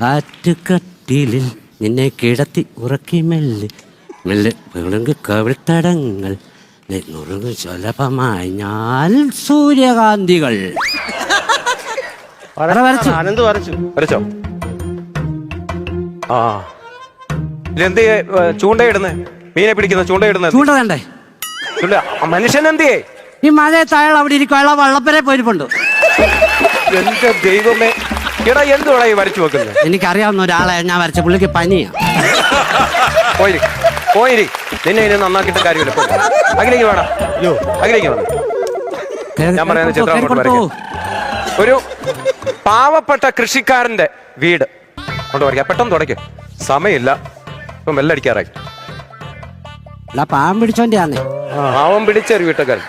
ആറ്റുകട്ടിലിൽ നിന്നെ കിടത്തി ഉറക്കി മെല്ലെ മെല്ലെ വിളങ്ക് കവിൾത്തടങ്ങൾ നുറുങ്ങ് സുലഭമായി ഞാൻ സൂര്യകാന്തികൾ. ആനന്ദ് വരച്ചോ? ആ എന്ത് ചൂണ്ടയിടുന്നേ? മീനെ പിടിക്കുന്ന ചൂണ്ടയിടുന്നത്? ചൂണ്ട വേണ്ടേ? മനുഷ്യൻ എന്തിയേ? ഈ മഴയത്ത് അയാൾ അവിടെ ഇരിക്കും. അയാൾ വള്ളപ്പരെ പോയിരിപ്പുണ്ട്. എന്റെ ദൈവമേ, എടാ എന്തുവാടാ ഈ വരച്ചു വെക്കുന്നത്? എനിക്കറിയാവുന്ന ഒരാളെ ഞാൻ വരച്ച. പുള്ളിക്ക് പനിയാ. പോയിരി നിന്നെ ഇനി നന്നാക്കിയിട്ട് കാര്യമില്ല. അഖിലേക്ക് വേണം, അഖിലേക്ക് വേണം. ഞാൻ പറയുന്ന ചിത്രം ഒരു പാവപ്പെട്ട കൃഷിക്കാരന്റെ വീട് കൊണ്ട് വരയ്ക്കാം. പെട്ടെന്ന് തുടയ്ക്കും, സമയമില്ല. ഇപ്പം വെല്ലടിക്കാറായി. പാവം പിടിച്ചോന്റെ ആന്നേ. പാവം പിടിച്ചൊരു വീട്ടുകാരൻ.